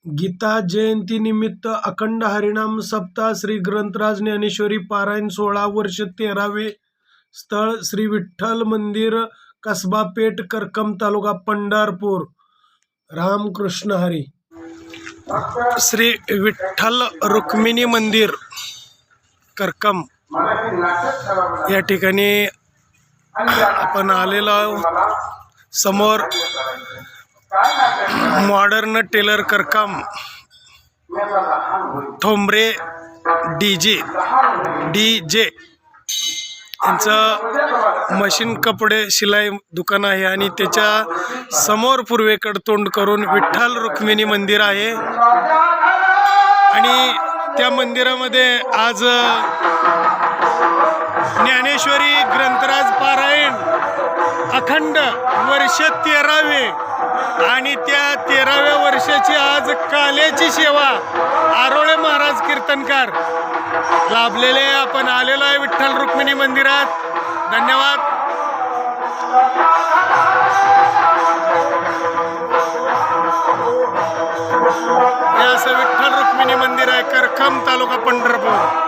गीता जयंती निमित्त अखंड हरिनाम सप्ताह श्री ग्रंथराज ज्ञानेश्वरी पारायण 16 वर्ष 13वे स्थळ श्री विठ्ठल मंदिर कसबा पेठ करकम तालुका पंढरपूर। रामकृष्ण हरी। श्री विठ्ठल रुक्मिणी मंदिर करकम या ठिकाणी आपण आलेलो आहोत। समोर मॉडर्न टेलर करकम ठोंबरे डीजे यांचं मशीन कपडे शिलाई दुकान आहे आणि त्याच्या समोर पूर्वेकडे तोंड करून विठ्ठल रुक्मिणी मंदिर आहे आणि त्या मंदिरामध्ये आज ज्ञानेश्वरी ग्रंथराज पारायण अखंड वर्ष 13वे आणि त्या 13व्या वर्षाची आज काल्याची सेवा आरोळे महाराज कीर्तनकार लाभलेले आपण आलेलो आहे विठ्ठल रुक्मिणी मंदिरात। धन्यवाद। हे असं विठ्ठल रुक्मिणी मंदिर आहे करकम तालुका पंढरपूर।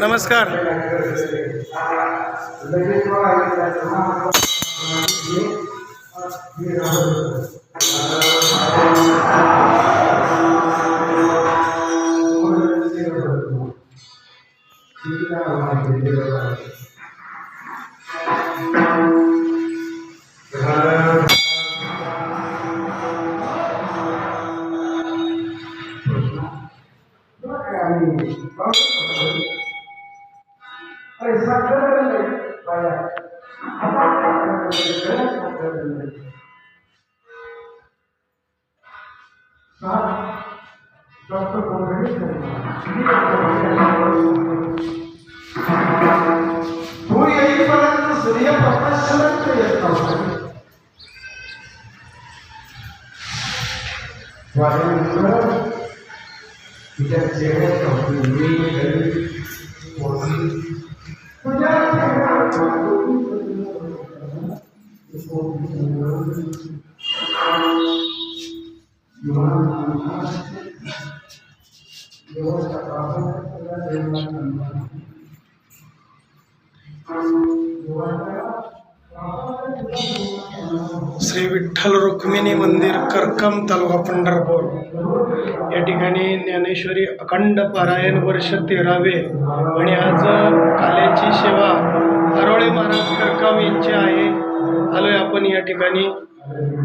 नमस्कार। श्री विठ्ठल रुक्मिणी मंदिर करकम तालुका पंढरपूर या ठिकाणी ज्ञानेश्वरी अखंड पारायण वर्ष 13वे आणि आज काल्याची सेवा आरोळे महाराज करकम यांची आहे। आलोय आपण या ठिकाणी।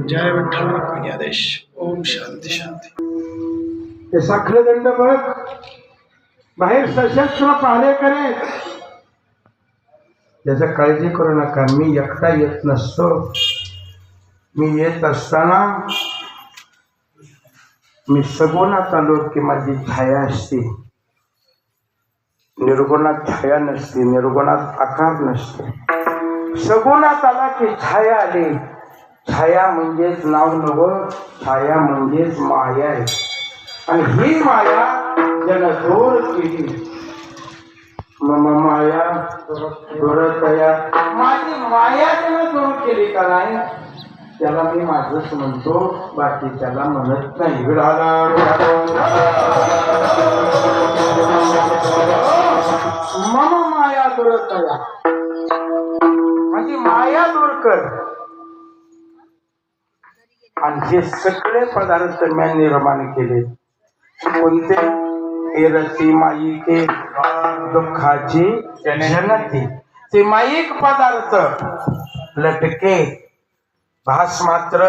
जय विठ्ठल रुक्मिणी आदेश। ओम शांती शांती। ते साखर दंड बघ बाहेर सशस्त्र पाहणे करे त्याचा काळजी करू नका। मी एकटा येत नसतो। मी येत असताना मी सगुणात आलो की माझी छाया असते, निर्गुणात छाया नसते, निर्गुणात आकार नसते। सगुणात आला की छाया आली। छाया म्हणजेच नाव नवं, छाया म्हणजेच माया आहे आणि ही माया जन दूर केली। मम माया दुरतया, माझी माया जन दूर केली का नाही त्याला मी माझंच म्हणतो, बाकी त्याला म्हणत नाही। मम माया दुरतया, माझी माया दूर कर। आणि हे सगळे पदार्थ मी निर्माण केले. कोणते? एरसी माईके दुःखाची जनती. ते माईक पदार्थ लटके भास मात्र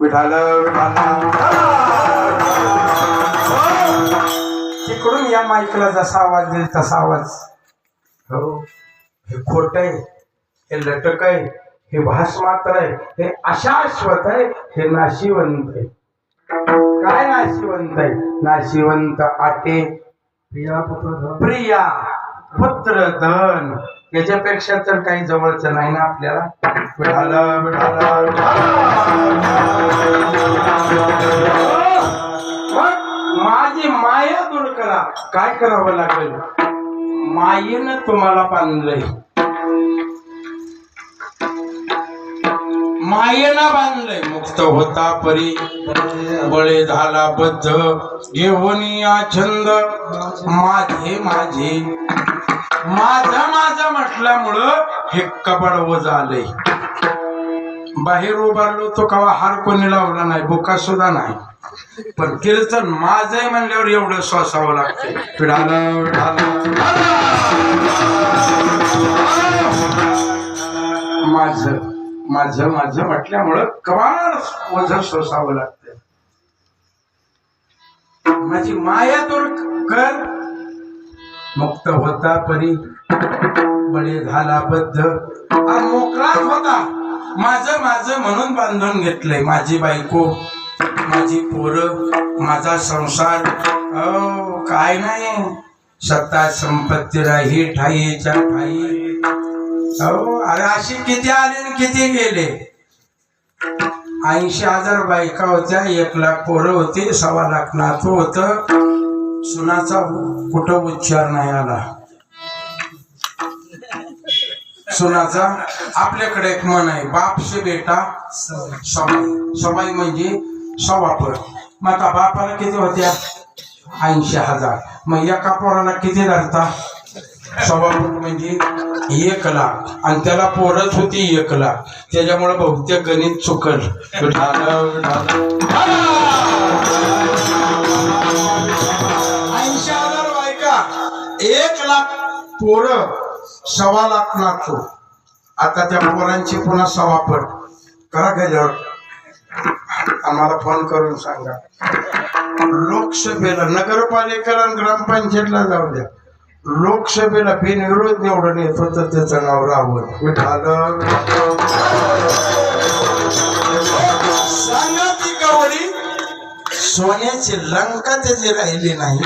विठाल तिकडून या माईकला जसा आवाज देईल तसा आवाज. हो, हे खोट आहे, हे लटक आहे, हे भास मात्र आहे, हे अशाश्वत आहे, हे नाशिवंत आहे. काय नाशिवंत आहे? नाशिवंत आटे प्रिया पुत्र धन. याच्यापेक्षा तर काही जवळचं नाही ना आपल्याला. मग माझी माया दूर करा. काय करावं लागेल? मायेनं तुम्हाला बांधलंय, मायेला बांधलंय. मुक्त होता परी बळे झाला बद्ध घेऊन या छंद माझे माझे. माझं माझं म्हटल्यामुळं हे कपड झालंय. बाहेर उभारलो तो कवा हार कोणी लावला नाही, बुका सुद्धा नाही. पण कीर्तन माझं म्हणल्यावर एवढं सोसावं लागतं. माझं माझं माझं म्हटल्यामुळं कवाळ ओझं सोसावं लागतं. माझी माया दूर कर. मुक्त होता परी बळी झाला बद्ध. मोकळाच होता, माझं माझं म्हणून बांधून घेतलंय. माझी बायको, माझी पोरं, माझा संसार. काय नाही, सत्ता संपत्ती राही ठाईच्या ठाई. अरे अशी किती आले आणि किती गेले. 80,000 बायका होत्या, 1,00,000 पोरं होती, 1,25,000 नातू होत. सुनाचा कुठं उच्चार नाही आला. सुनाचा आपल्याकडे एक म्हण आहे, बाप से बेटा सवाई. सवाई म्हणजे सवापर. मग आता बापाला किती होत्या? 80,000. मग एका पोराला किती धरता? सवापर म्हणजे 1,00,000. आणि त्याला पोरच होती 1,00,000. त्याच्यामुळे बहुतेक गणित चुकल. 80,000 बायका, 1,00,000 पोरं, 1,25,000 नातू. आता त्या पोरांची पुन्हा सवापट करा गेल्यावर आम्हाला फोन करून सांगा. लोकसभेला, नगरपालिकेला, ग्रामपंचायतला जाऊ द्या, लोकसभेला बिनविरोध निवडून येत होतं त्याचं नाव रावण. सांगा ती गवळी सोन्याची लंका त्याची राहिली नाही.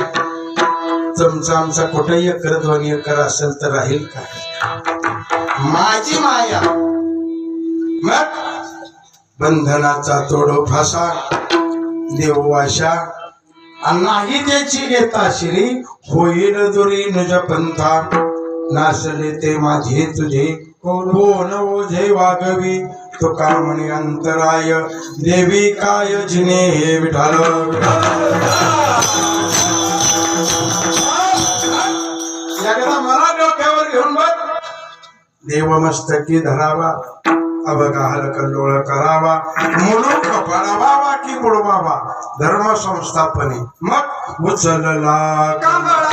तुमचा आमचा कुठं 1-2 एकर असेल तर राहील का? माझी माया. मग बंधनाचा तोडो फासा देऊ आशा. नाही त्याची घेता श्री होईल दुरी निज पंथा. नासले ते माझे तुझे कोण ओझे वागवी. तुका म्हणे अंतराय देवी काय जिने हे विठाल. एकदा मला डोक्यावर घेऊन बघ. देवमस्तकी धरावा, अवघा हलकल्लोळ करावा. मुलूक पळवावा की बुडवावा धर्म संस्थापने. मग उचलला कांबळा.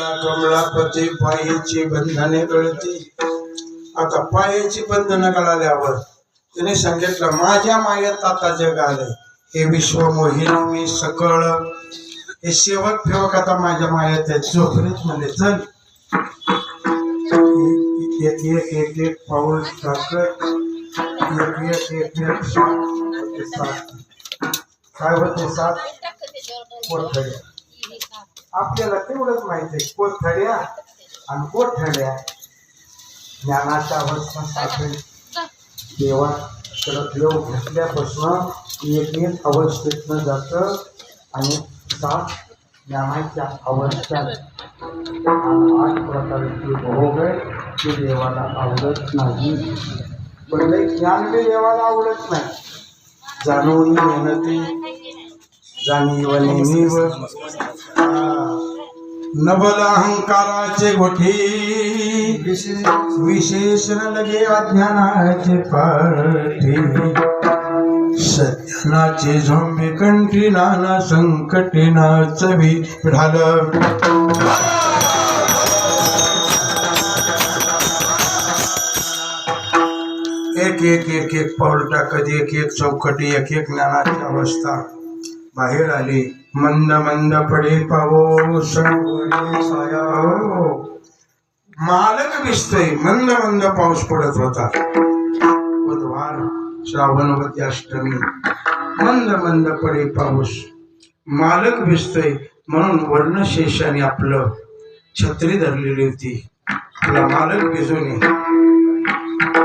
मला कमलापती पायाची बंधने कळती. आता पायाची बंधनं कळाल्यावर तिने सांगितलं माझ्या मायेत आता जग आलंय. हे विश्व मोहिनी मी सकळ. हे सेवक फेवक आता माझ्या मायेत झोपणीच म्हणले चल एक एक एक एक पाऊल टाकत एक एक एक सात काय होते सात कोठड्या. आपल्याला तेवढंच माहिती आहे कोठड्या आणि कोठड्या ज्ञानाच्या अवस्था साखळी देवा शरद योग घेतल्यापासून एक एक अवस्थेतनं जातं आणि सात ज्ञानाच्या अवस्था आठ प्रकारचे भोग आहे ते देवाला आवडत नाही. पण ज्ञान बी देवाला आवडत नाही. जाणून मेहनती जाणीव नेणीव नबल अहंकाराचे गोठी विशेष न लगे अज्ञानाचे पाठी. सज्जनाचे झोंबे कंठी नाना संकटे ना चवी ढाल. एक एक एक एक पाऊल टाकत एक एक चौकटी एक एक ज्ञानाची अवस्था बाहेर आली. मंद मंद पडे पाऊस साया. मालक दिसतोय. मंद मंद पाऊस पडत होता. बुधवार श्रावणवती अष्टमी. मंद मंद पडे पाऊस. मालक दिसतोय म्हणून वर्णशेषाने आपलं छत्री धरलेली होती. आपला मालक भिजून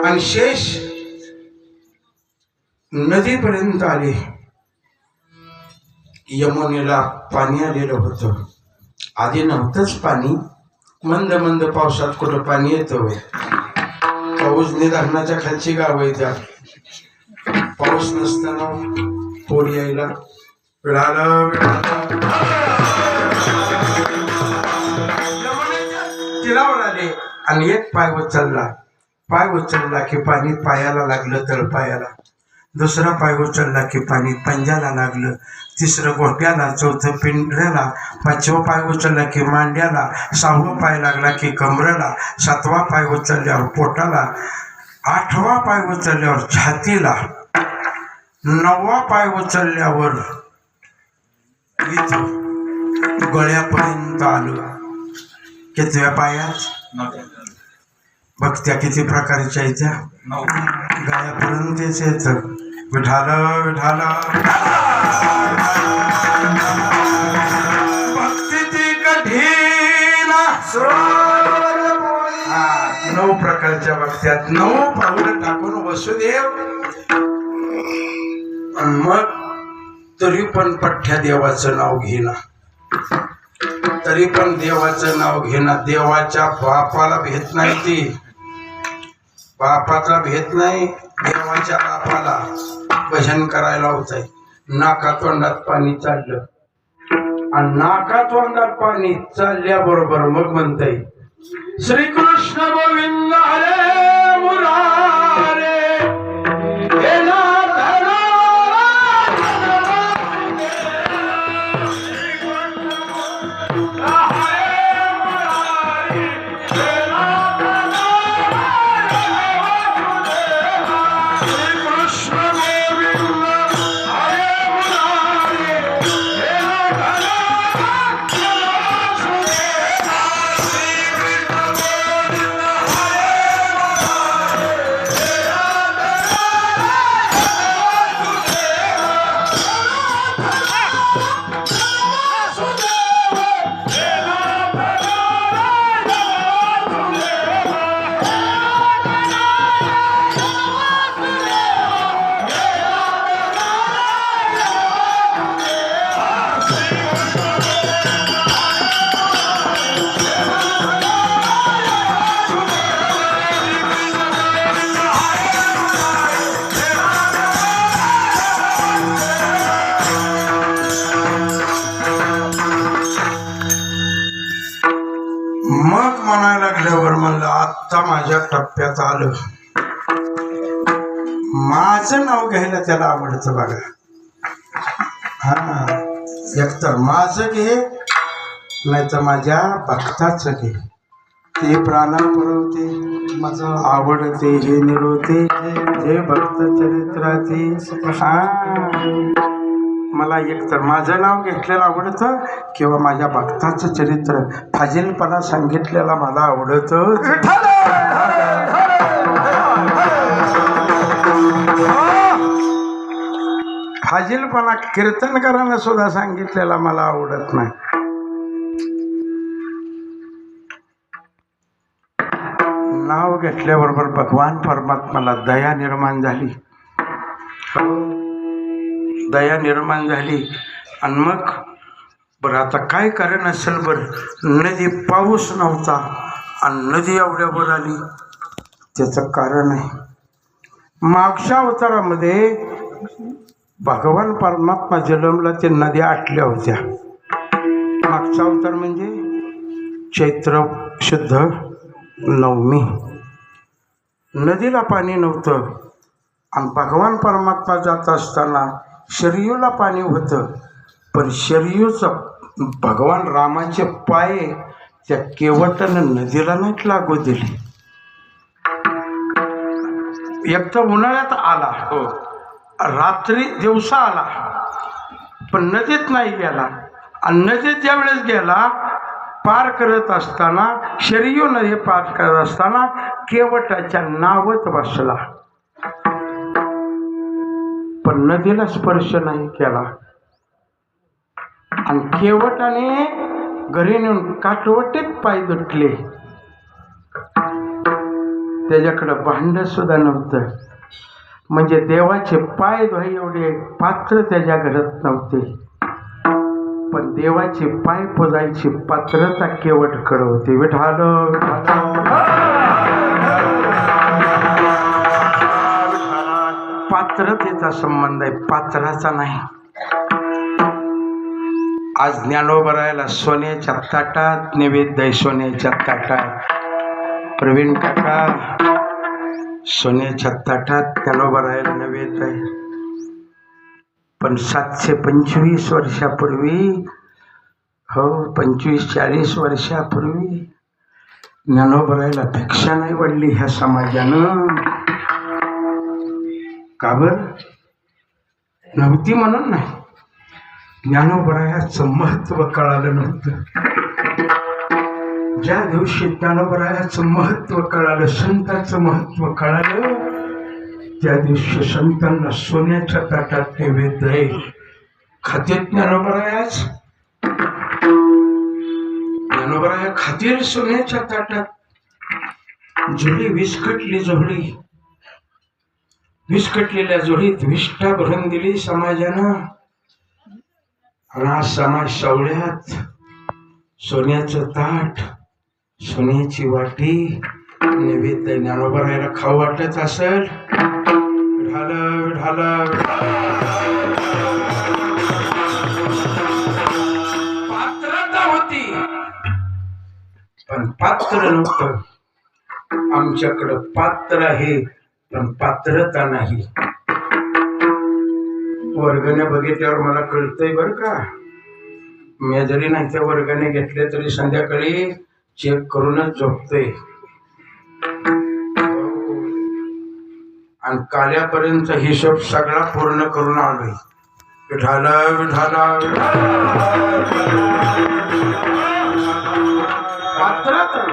आणि शेष नदीपर्यंत आले. यमुनेला पाणी आलेलं होतं. आधी नव्हतंच पाणी. मंद मंद पावसात कुठं पाणी येतं. पाऊस धरणाच्या खालची गाव आहे त्या. पाऊस नसताना पूर यायला तिलावर आले आणि एक पाय उचलला की पाणी पायाला लागलं तळपायाला. दुसरा पाय उचलला की पाणी पंजाला लागलं. तिसरं गोट्याला. चौथं पिंढऱ्याला. पाचवा पाय उचलला की मांड्याला. सहावा पाय लागला की कमरेला. सातवा पाय उचलल्यावर पोटाला. आठवा पाय उचलल्यावर छातीला. नववा पाय उचलल्यावर इथं गळ्यापर्यंत आलं. कितव्या पायात भक्त्या किती प्रकारच्या येत्या. गळ्यापर्यंतच येतं. विठाल विठाल भक्ती ती कठीण. 9 प्रकारच्या भक्त्यात 9 पाऊल टाकून वसुदेव. मग तरी पण पठ्ठ्या देवाचं नाव घेना. तरी पण देवाचं नाव घेना. देवाच्या बापाला भेट नाही. ती बापाचा भेट नाही. देवाच्या बापाला भजन करायला होतंय. नाका तोंडात पाणी चाललं आणि नाका तोंडात पाणी चालल्याबरोबर मग म्हणताय श्रीकृष्ण गोविंद हरे मुरारे. हे मग म्हणायला लागल्यावर म्हणलं आत्ता माझ्या टप्प्यात आलं. माझं नाव घ्यायला त्याला आवडतं बघा. हा एकतर माझं घे नाही तर माझ्या भक्ताचं घे. ते प्राणा पुरवते माझं आवडते हे निरवते जे भक्त चरित्राचे. मला एकतर माझं नाव घेतलेलं आवडतं किंवा माझ्या भक्ताचं चरित्र फाजीलपणा सांगितलेला मला आवडतं. फाजीलपणा कीर्तनकारांना सुद्धा सांगितलेला मला आवडत नाही. नाव घेतल्याबरोबर भगवान परमात्म्याला दया निर्माण झाली. दया निर्माण झाली. आणि मग बरं आता काय कारण असेल बरं, नदी पाऊस नव्हता आणि नदी एवढ्यावर आली. त्याचं कारण आहे मागच्या अवतारामध्ये भगवान परमात्मा जन्मला ते नद्या आटल्या होत्या. मागचा अवतार म्हणजे चैत्र शुद्ध नवमी. नदीला पाणी नव्हतं आणि भगवान परमात्मा जात असताना शरयूला पाणी होतं. पण शरयूचं भगवान रामाचे पाय त्या केवटानं नदीला नाहीत लागू दिले. एक तर उन्हाळ्यात आला, रात्री दिवसा आला, पण नदीत नाही गेला. आणि नदीत ज्यावेळेस गेला पार करत असताना, शरयू नदी पार करत असताना केवटाच्या नावत बसला, पण नदीला स्पर्श नाही केला. आणि केवटाने घरी नेऊन काटवटीत पाय दुटले. त्याच्याकडं भांड सुद्धा नव्हतं. म्हणजे देवाचे पाय धुवाय एवढे पात्र त्याच्या घरात नव्हते. पण देवाचे पाय पुजायची पात्रता केवटकडे होती. विठाल पात्रतेचा संबंध आहे, पात्राचा नाही. आज ज्ञानोबरायला सोन्याच्या ताटात नैवेद्य आहे. सोन्याच्या ताटात प्रवीण काका सोन्याच्या ताटात ज्ञानोबरायला नैवेद्य आहे. पण 725 वर्षापूर्वी, हो 25-40 वर्षापूर्वी ज्ञानोबरायला भिक्षा नाही वाढली ह्या समाजानं. का बरं नव्हती म्हणून नाही, ज्ञानोबरायाचं महत्त्व कळालं नव्हतं. ज्या दिवशी ज्ञानोबरायाचं महत्त्व कळालं, संतांचं महत्त्व कळालं, त्या दिवशी संतांना सोन्याच्या ताटात नैवेद्य आहे. खात्यात ज्ञानोबरायाच, ज्ञानोबराया खातील सोन्याच्या ताटात. जुळी विस्कटली जोडी, विस्कटलेल्या जोडीत विष्ठा भरून दिली समाजानं. आणि समाज सावळ्यात सोन्याचं ताट, सोन्याची वाटी नैवेद्य ज्ञानोबरायला खाऊ वाटत असेल. पात्रता होती पण पात्र नव्हतं. आमच्याकडं पात्र आहे पण पात्रता नाही. वर्गण्या बघितल्यावर मला कळतंय बरं का, मी जरी नाही त्या वर्गण्या घेतल्या तरी संध्याकाळी चेक करूनच झोपतोय. आणि काल्यापर्यंत हिशोब सगळा पूर्ण करून आलोय. विठाला विठाला पात्रता.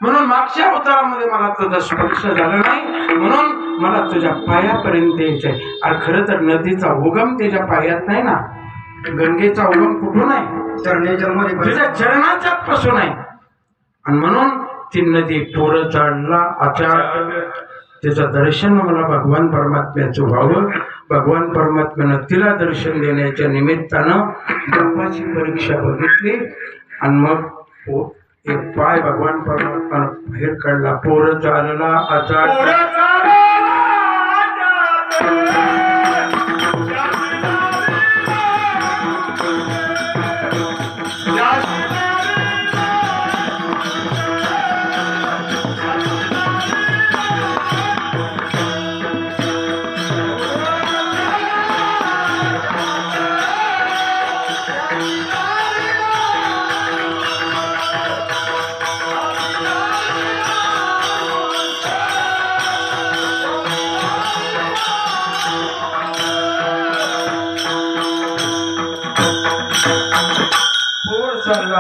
म्हणून मागच्या अवतारामध्ये मला तुझा स्पर्श झाला नाही, म्हणून मला तुझ्या पायापर्यंत यायचंय. अरे खरं तर नदीचा उगम त्याच्या पायात नाही ना, गंगेचा उगम कुठून आहे? तुझ्या चरणाच्या पासून आहे. आणि म्हणून ती नदी पोर चढला आचार, त्याचं दर्शन मला भगवान परमात्म्याचं व्हावं. भगवान परमात्म्यानं तिला दर्शन देण्याच्या निमित्तानं बाप्पाची परीक्षा बघितली. आणि मग एक पाय भगवान परमात्म्यानं बाहेर काढला. पोर चालला आचार,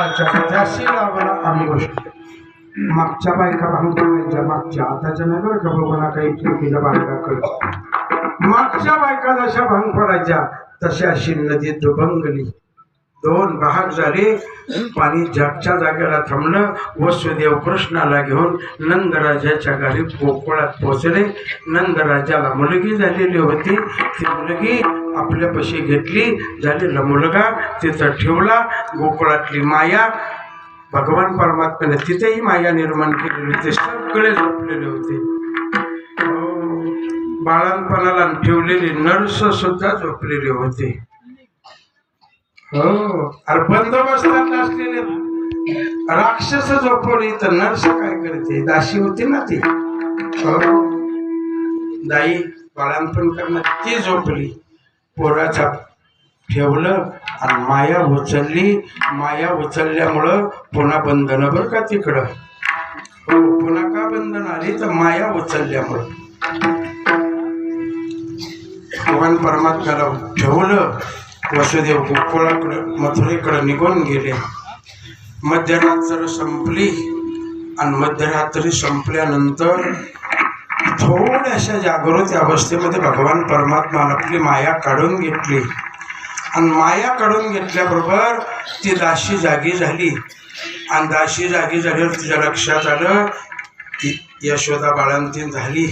त्याशी लावला आम्ही गोष्ट मागच्या बायका भांग पडायच्या मागच्या आताच्या नाही बरं का बघा काही चुकीच्या बायका कळत मागच्या बायका जशा भांग पडायच्या तशा अशी नदीत दुभंगली 2 भाग झाले पाणी जागच्या जागेला थांबलं वसुदेव कृष्णाला घेऊन नंदराजाच्या घरी गोकुळात पोहोचले नंदराजाला मुलगी झालेली होती ती मुलगी आपल्यापाशी घेतली झालेला मुलगा तिथं ठेवला गोकुळातली माया भगवान परमात्म्याने तिथेही माया निर्माण केलेली होती सगळे झोपलेले होते बाळांपणाला ठेवलेली नर्स सुद्धा झोपलेले होते हो अरे बंदोबस्तात नसलेले राक्षस झोपवली तर नर्स काय करते दाशी होती ना ती हो दाई बाळांपण करणार ती झोपली पोराचा ठेवलं आणि माया उचलल्यामुळं पुन्हा बंधन बरं का तिकडं हो पुन्हा का बंधन आली तर माया उचलल्यामुळं भगवान परमात्म्याला ठेवलं वसुदेव गोकुळाकडं मथुरेकडं निघून गेले मध्यरात्र संपली आणि मध्यरात्री संपल्यानंतर थोड्याशा जागृत अवस्थेमध्ये भगवान परमात्म्याने आपली माया काढून घेतली आणि माया काढून घेतल्याबरोबर ती दाशी जागी झाली आणि दाशी जागी झाल्यावर तिच्या लक्षात आलं की यशोदा बाळंतीण झाली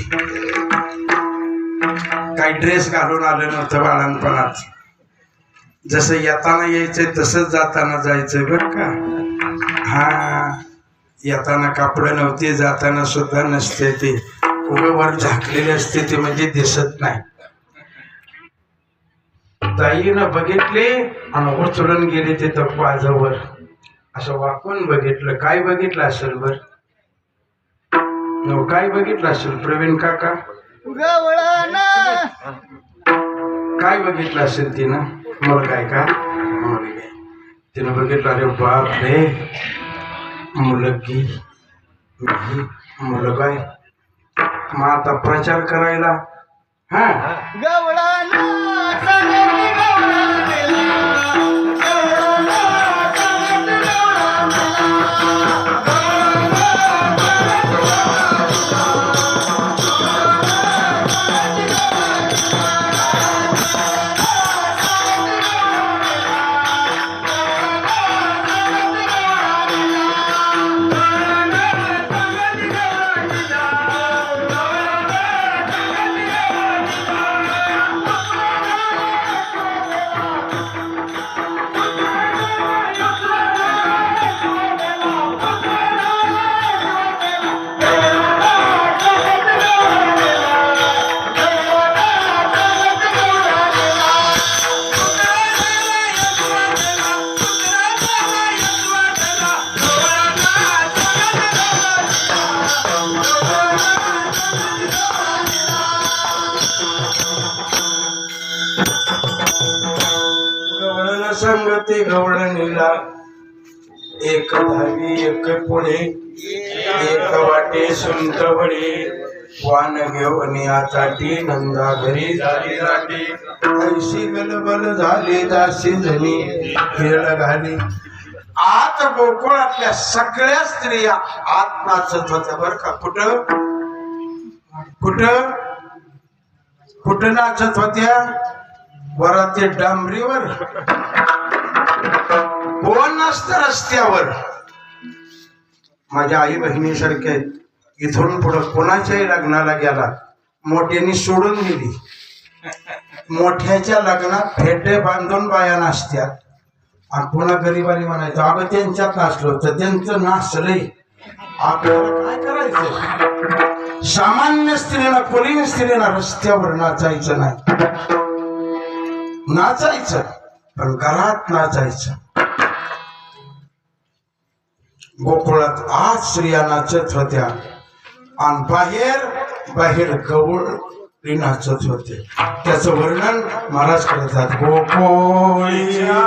काही ड्रेस घालून आलं नव्हतं बाळंतपणात जसं येताना यायचंय तसंच जाताना जायचंय बरं का हा येताना कापडं नव्हते जाताना सुद्धा नसते ते उभेवर झाकलेले असते ते म्हणजे दिसत नाही ताईनं बघितले आणि उचलून गेले ते तपवाजवर असं वाकून बघितलं काय बघितलं असेल बर काय बघितलं असेल प्रवीण काका काय बघितलं असेल तिनं मुलगा आहे का मुलगी तिनं बघितलं अरे बाप रे मुलगी मुलगा आहे मग आता प्रचार करायला हा संगती गवळणीला एक धावी एक पुढे एक वाटे सुंटवडे वान घेऊन आचाटी नंदा घरी झाली राटी ऐशी गलबल झाली दासी जणी खेळ घाली आत गोकुळातल्या सगळ्या स्त्रिया आत नाचत होत्या बर का कुठं कुठं कुठं नाचत होत्या वराती डांबरीवर कोण नसतं रस्त्यावर माझ्या आई बहिणीसारखे इथून पुढं कोणाच्याही लग्नाला गेला मोठ्यानी सोडून दिली मोठ्याच्या लग्नात फेटे बांधून बाया नाचत्यात आणि पुन्हा गरीबानी म्हणायचं अगं त्यांच्यात नाचलो तर त्यांचं नाचलंय आपल्याला काय करायचं सामान्य स्त्रीला कुलीन स्त्रीला रस्त्यावर नाचायचं नाही नाचायचं पण घरात नाचायचं गोकुळात आज स्त्रिया नाचत होत्या आणि बाहेर बाहेर गवळी नाचत होते त्याचं वर्णन महाराज करतात गोकुळीच्या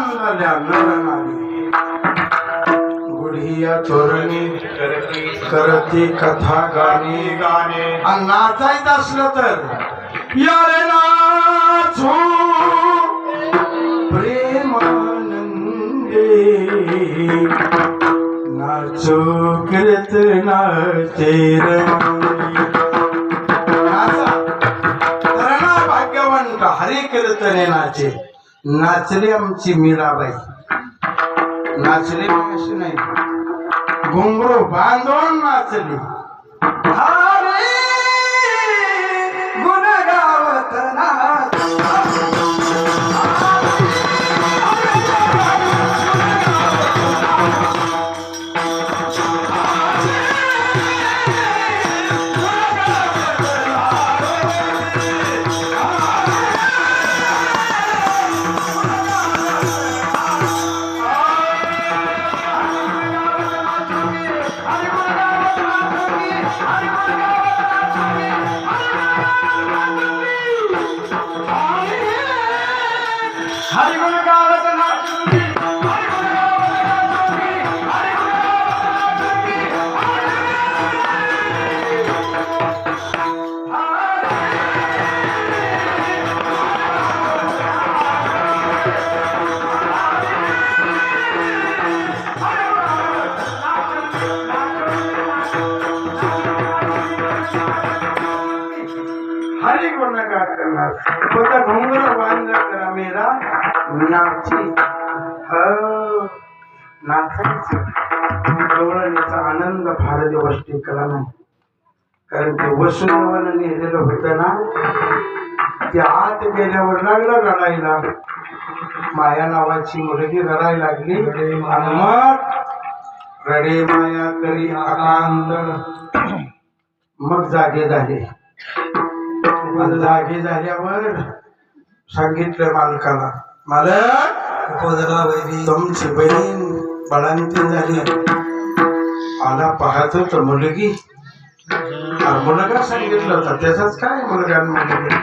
आनंदाल्या नरनारी गुढिया तोरणी करती कथा गाणी आणि नाचायचं असलं तर यारे नाचू प्रेमानंदे नाचो कीर्तनाचे नाचा धरणा भाग्यवंत हरी कीर्तने नाचे नाचली आमची मीराबाई नाचली अशी नाही घुंगरू बांधून नाचली हरी गुण गावत नाच हरी गुण गात करणार होता घुंगरू बांधला करा मेरा नाची नाचायचं डोळण्याचा आनंद फार दिवस टिकला नाही कारण ते वसुदेवानं नेलेलं होतं ना ते आत गेल्यावर लागलं रडायला माया नावाची मुलगी रडायला लागली आणि मग रडे माया करी आकांत मग जागे झाले जागे झाल्यावर सांगितलं मालकाला मालक तुमची बहीण बाळांतीन झाली आला पाहतो तर मुलगी मुलगा सांगितलं होता त्याचाच काय मुलगा मुलगी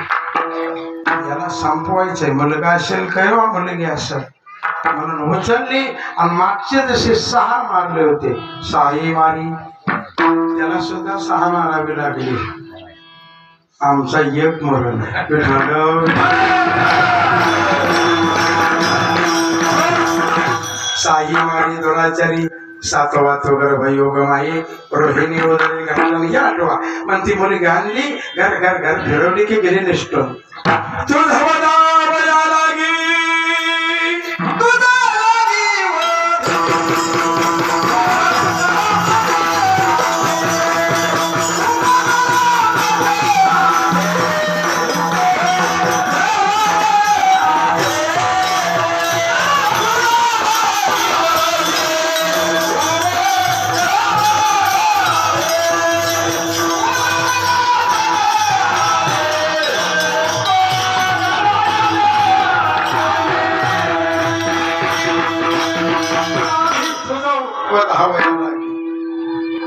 याला संपवायचंय मुलगा असेल काय मुलगी असेल म्हणून उचलली आणि मागचे जसे 6 मारले होते 6 मारी त्याला सुद्धा 6 मारावी लागली आमचा एक मरण साई मारी दोराचारी 7वा तो गर्भ योग माये रोहिणी वगैरे घालून या आठवा मग ती मुलगी आणली घर घर घर फिरवली की गेली निष्ठून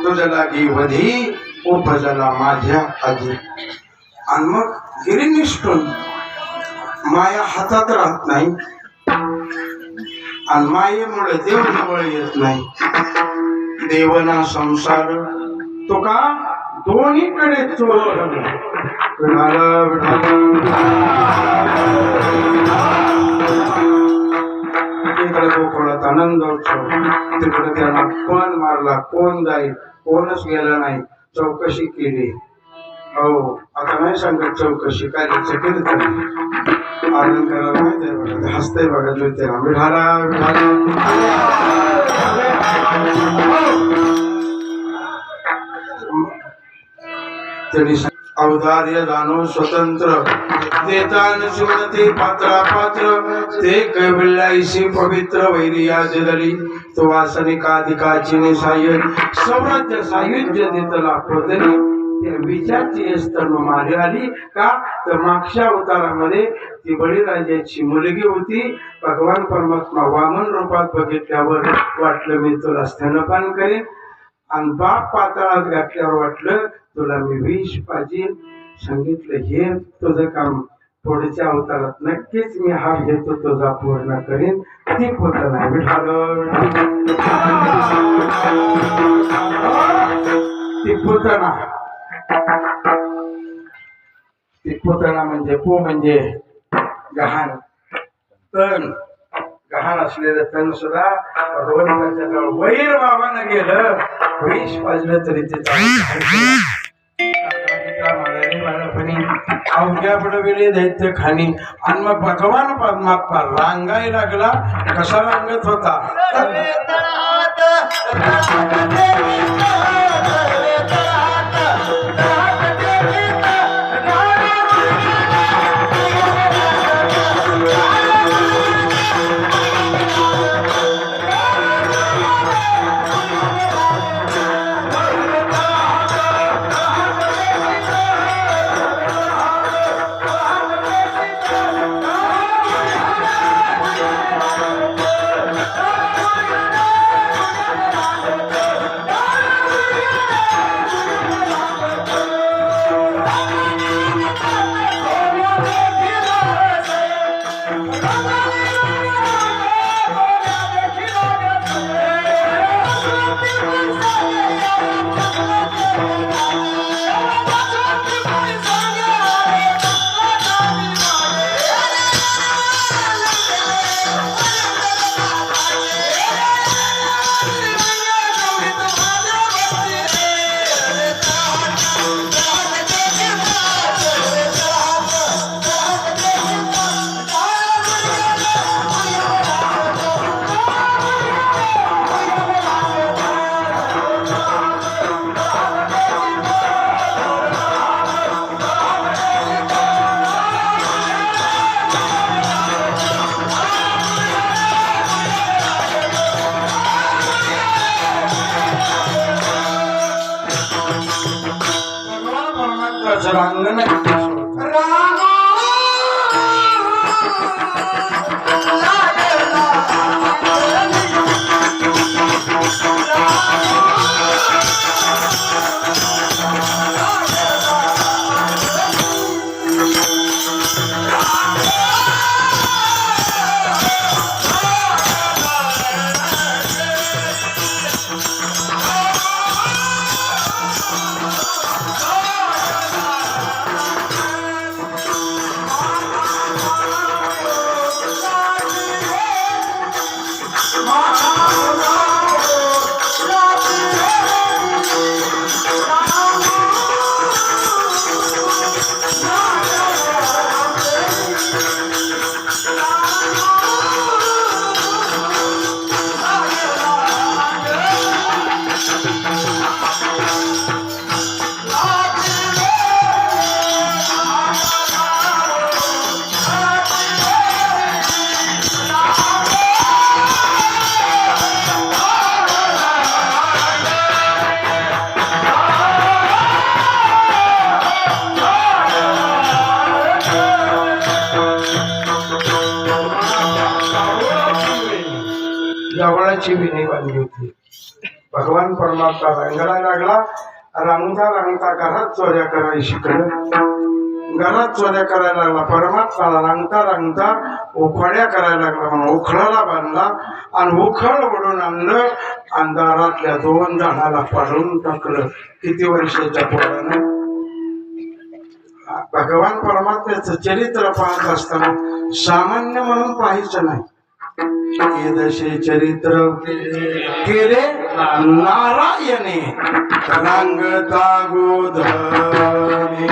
तुझ्या लागी वधी उपजला माझ्या आधी आणि मग गिरी निष्ठून माया हातात राहत नाही आणि मायेमुळे देव जवळ येत नाही देवना संसार तो का दोन्हीकडे चोर तिकडे गोकुळात आनंद उत्सव तिकडे त्यांना कोण मारला कोण जाईल कोणच गेलं नाही चौकशी केली हो आता नाही सांगत चौकशी काय केली तरी आनंद करायला माहिती आहे बघा हसतंय बघा ज्योतिरा विठाला त्यांनी अवधार्य जाणो स्वतंत्र देतान सुमती पात्रा पात्र ते कैवल्याईशी पवित्र वैरिया जदली तो वासनिकाधिकाची निसाय सौराज्य सायुज्य देतला पोतली त्या विचारची तनु मारी आली का तर मागच्या अवतारामध्ये ती बळीराजाची मुलगी होती भगवान परमात्मा वामन रूपात बघितल्यावर वाटलं मी तुला स्तनपान करेन आणि बाप पाताळात घातल्यावर वाटलं तुला मी विष पाजीन सांगितलं हे तुझं काम पुढच्या अवतारात नक्कीच मी हा घेतो तुझा पूर्ण करीन. ती होत नाही विठाल. ती पुतना, ती पुतना म्हणजे पू म्हणजे गहाण. तण गहाण असलेलं तण सुद्धा भगवंताच्या जवळ वैर बाबानं गेलं. विष वाजलं तरी ते अवघ्या पडविले दैत्य खाणी. आणि मग भगवान परमात्मा रांगायला लागला. कसा रांगत होता? जवळची विणी बांधली होती. भगवान परमात्मा रंगायला लागला. रंगता रंगता घरात चोऱ्या करायला शिकलं. घरात चोऱ्या करायला लागला. परमात्माला रंगता रंगता उखड्या करायला लागला. म्हणून उखळाला बांधला आणि उखळ ओढून आणलं. अंधारातल्या 2 जणाला पाडून टाकलं. किती वर्षाच्या पोरानं. भगवान परमात्म्याचं चरित्र पाहत असताना सामान्य म्हणून पाहायचं नाही. जसे चरित्र केले नारायणे रांगता गोधने.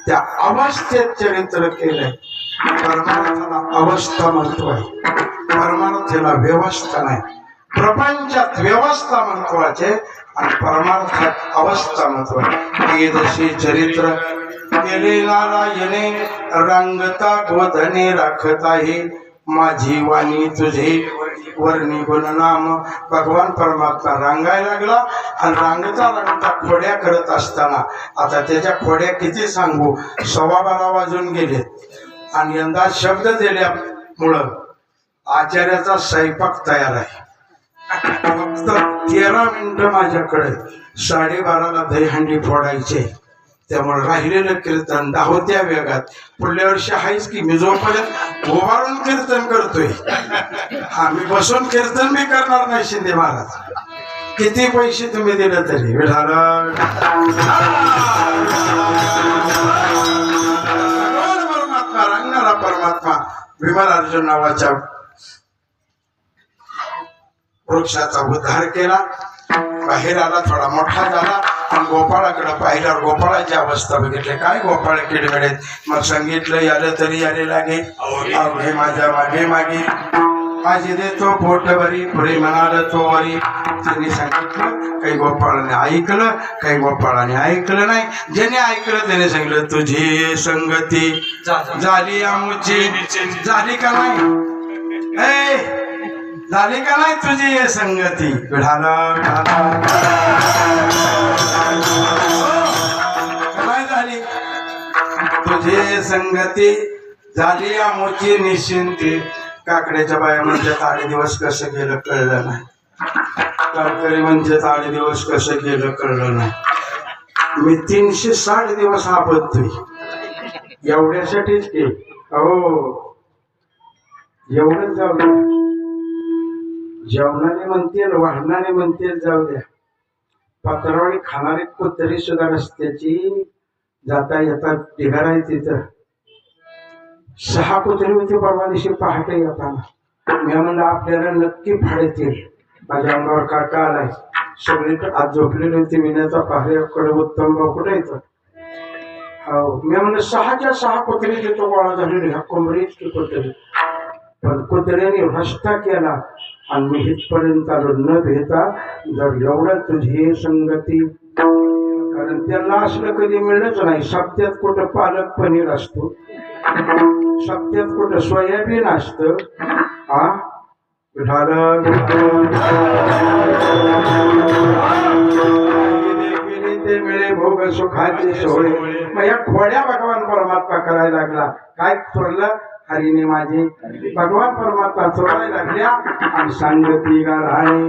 त्या अवस्थेत चरित्र केलंय. परमार्थाला अवस्था महत्व आहे, परमार्थाला व्यवस्था नाही. प्रपंचात व्यवस्था महत्वाचे आणि परमार्थात अवस्था महत्वाची. जशी चरित्र केले नारायणे रंगता गोधने राखताही माझी वाणी तुझे वर्णी गुणनाम. भगवान परमात्मा रांगायला लागला आणि रांगता रांगता खोड्या करत असताना आता त्याच्या खोड्या किती सांगू, 12:15 वाजून गेले आणि यंदा शब्द दिल्यामुळं आचार्याचा स्वयंपाक तयार आहे. फक्त 13 मिनिटं माझ्याकडे 12:30ला दहीहंडी फोडायचे. त्यामुळे राहिलेलं कीर्तन दाहोत्या वेगात. पुढल्या वर्षी आहेच की मी जोपर्यंत उभारून कीर्तन करतोय, आम्ही बसून कीर्तन बी करणार नाही. शिंदे महाराज किती पैसे तुम्ही दिले तरी विठाल परमात्मा रंगणारा परमात्मा विमल अर्जुन नावाच्या वृक्षाचा उद्धार केला. बाहेर आला, थोडा मोठा झाला आणि गोपाळाकडे पाहिल्यावर गोपाळाची अवस्था बघितली. काय गोपाळ किडमिडेत. मग सांगितलं यालं तरी याले लागे, अवघे माझ्या मागे मागे माझी देतो पोट वरी, पुढे म्हणाल तो वरी. त्यांनी सांगितलं, काही गोपाळाने ऐकलं, काही गोपाळाने ऐकलं नाही. ज्याने ऐकलं त्याने सांगितलं तुझी संगती झाली आमुची. झाली का नाही, झाली का नाही तुझी हे संगती. काय झाली तुझी संगती झाली आमोची निश्चिंती. काकड्याच्या बाया म्हणजे 8 दिवस कसं गेलं कळलं नाही. काळकरी म्हणजे 8 दिवस कसं गेलं कळलं नाही. मी 360 दिवस आपतोय एवढ्यासाठीच की अहो एवढंच जाऊ द्या. जेवणारे म्हणतील, वाढणारे म्हणतील जाऊ द्या. पात्रावळी खाणारे कुत्री सुद्धा रस्त्याची जाता येता ढिगार आहे. तिथं 6 कुत्री होती परवा दिवशी पहाटे येताना. मी म्हणलं आपल्याला नक्की फाडतील. माझ्या अंगावर काटा आलाय. सगळी आज झोपलेली होती. विण्याचा पहाऱ्याकडे उत्तम भाऊ कुठे येतं. हो मी म्हणलं 6च्या 6 कुत्री तिथं गोळा झालेली. ह्या कोंबडीच की कुत्री. पण कुत्र्याने रस्ता केला आणि मी इथपर्यंत आलो न भेटा. जर एवढं तुझी संगती, कारण त्यांना असलं कधी मिळलंच नाही. सप्त्यात कुठं पालक पनीर असतो, सप्त्यात कुठं सोयाबीन असतं. हा झालं ते मिळे भोग सुखाची सोय. मग या खोड्या भगवान परमात्मा करायला लागला. काय चोरलं हरीने माझी. भगवान परमात्मा चोरायला लागल्या आणि सांगती गा राणी.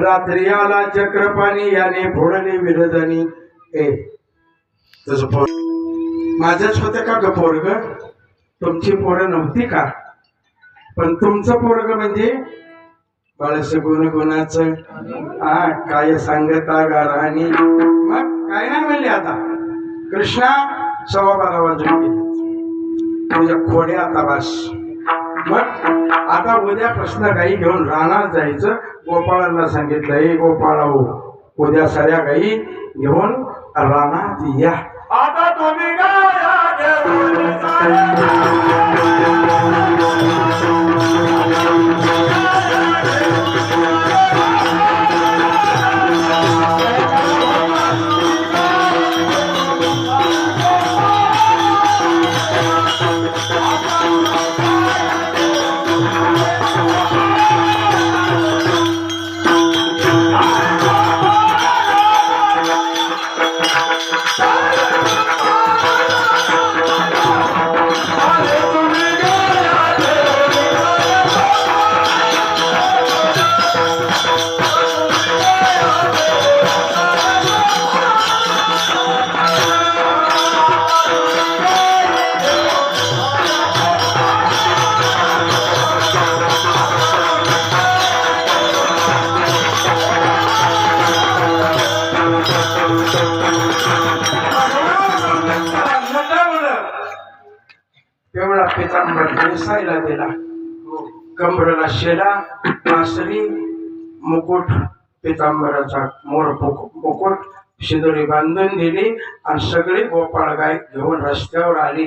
रात्री आला चक्रपाणी याने फोडली विरजनी. तसं माझ्याच होतं का ग पोरग, तुमची पोरं नव्हती का. पण तुमचं पोरग म्हणजे बाळस गुणगुणाचं. काय सांगता गा राणी. मग काय नाही म्हणले. आता कृष्णा 12:15 वाजून गेले. तुझ्या खोड्या आता बस. मग आता उद्यापासून गाई घेऊन रानात जायचं. गोपाळांना सांगितलं, हे गोपाळा हो, उद्या साऱ्या गाई घेऊन रानात या. आता तुम्ही तेवढा पितांबर नेसायला दिला. कमरेला शेला, आसरी, मुकुट, पितांबराचा मोर मुकुट, शिदोरी बांधून दिली आणि सगळी गोपाळ गाय घेऊन रस्त्यावर आली.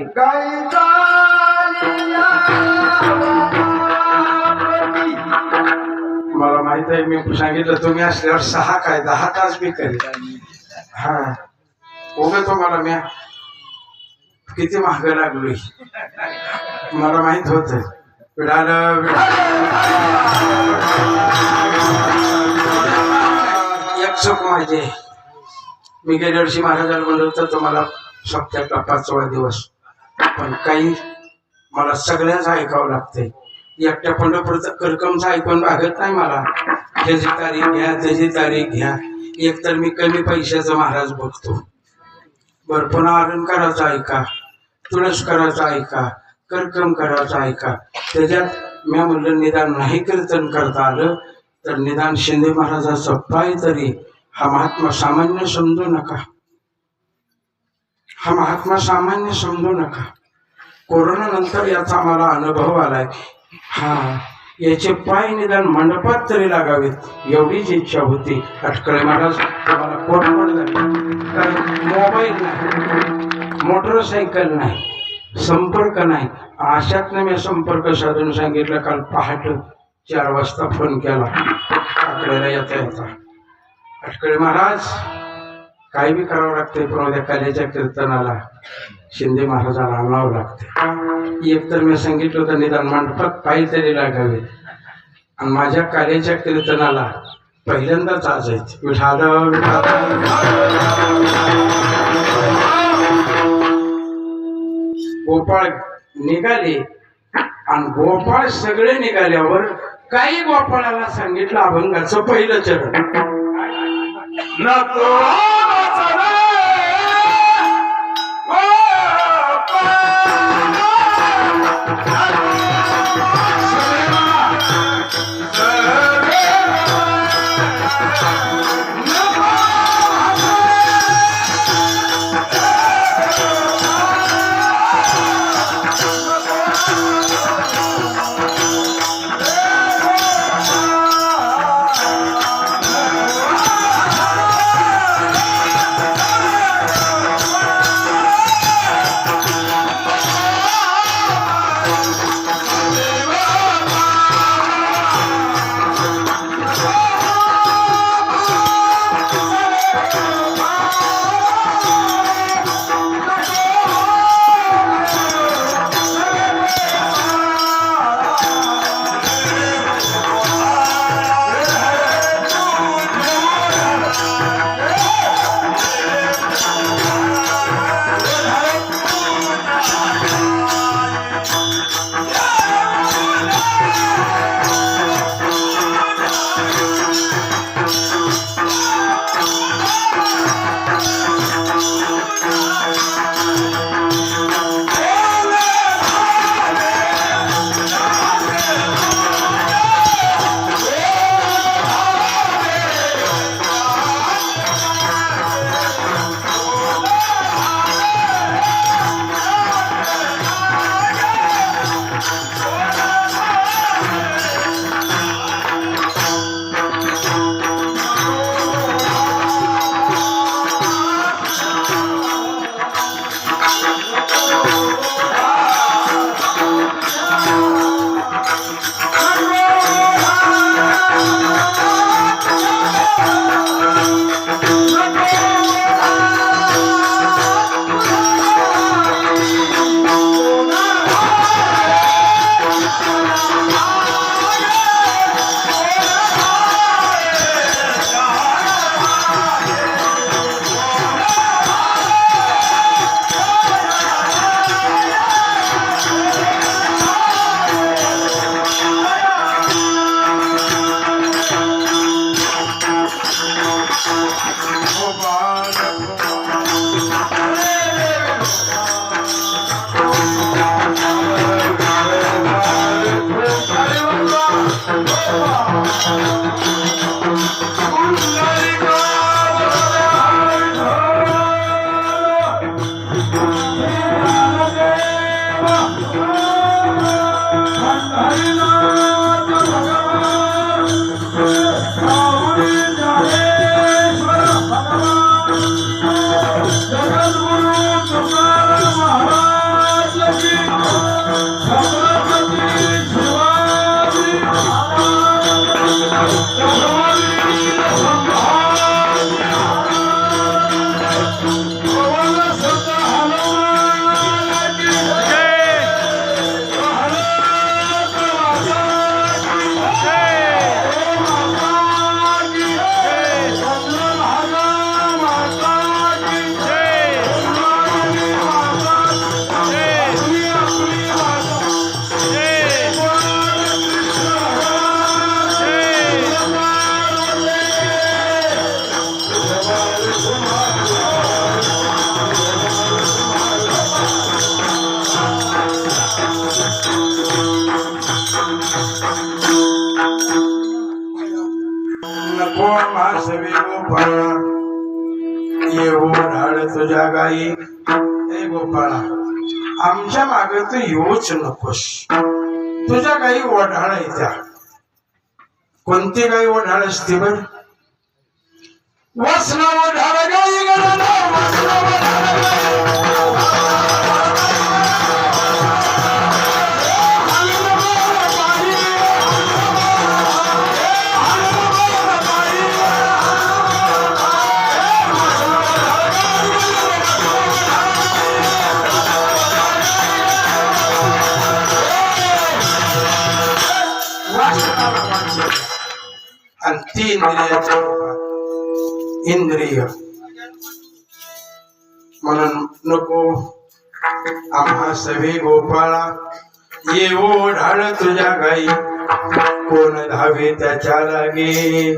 मला माहित आहे, मी सांगितलं तुम्ही असल्यावर 6 काय 10 तास बी करेल. हा उभे तुम्हाला मी किती महाग लागलोय मला माहित होत. एक चूक माझे, मी गेल्या वर्षी महाराजांना म्हणलं होतं तुम्हाला सप्त्यातला 5वा दिवस, पण काही मला सगळ्याच ऐकावं लागतंय. एकट्या पंढरपूरचं करकमचं ऐकून भागत नाही मला. त्याची तारीख घ्या, त्याची तारीख घ्या. एकतर मी कमी पैशाचा महाराज बघतो. बरं, पुन्हा अलंकाराचा ऐका, तुळस करायचा ऐका, करकम करायचा ऐका. त्याच्यात मी म्हणलं निदान नाही कीर्तन करता आलं तर निदान शिंदे महाराजाचं पाय तरी. हा महात्मा सामान्य समजू नका, हा महात्मा सामान्य समजू नका. कोरोना नंतर याचा मला अनुभव आलाय. हा याचे पाय निदान मंडपात तरी लागावेत एवढीच इच्छा होती. अटकळे महाराज तुम्हाला कोडकोड झाली, कारण मोबाईल नाही, मोटरसायकल नाही, संपर्क नाही. अशातनं मी संपर्क साधून सांगितलं. काल पहाटे 4 वाजता फोन केला अटकळेला येता येता. अटकळे महाराज काही बी करावं लागतंय, पण उद्या काल्याच्या कीर्तनाला शिंदे महाराजाला आणावं लागते. एकतर मी सांगितलं होतं निदान मंडपात पाय तरी लागावे. आणि माझ्या काल्याच्या कीर्तनाला पहिल्यांदाच आज आहेत. विठाल गोपाळ निघाले आणि गोपाळ सगळे निघाल्यावर काही गोपाळाला सांगितलं अभंगाचं पहिलं चरण. नको ये ओढाळ तुझ्या गाई. ए गोपाळा, आमच्या मागे तू येऊच नकोस. तुझ्या गाई ओढाळ येत्या. कोणती गाई ओढाळ असते बर? वसना ओढाळ गाई गणाला, वसना ओढाळ गाई. आणि ती इंद्रिय म्हणून नको आम्हा सवे गोपाळा. ये ओढाळ तुझ्या गाई, कोण धावे त्याच्या लागे.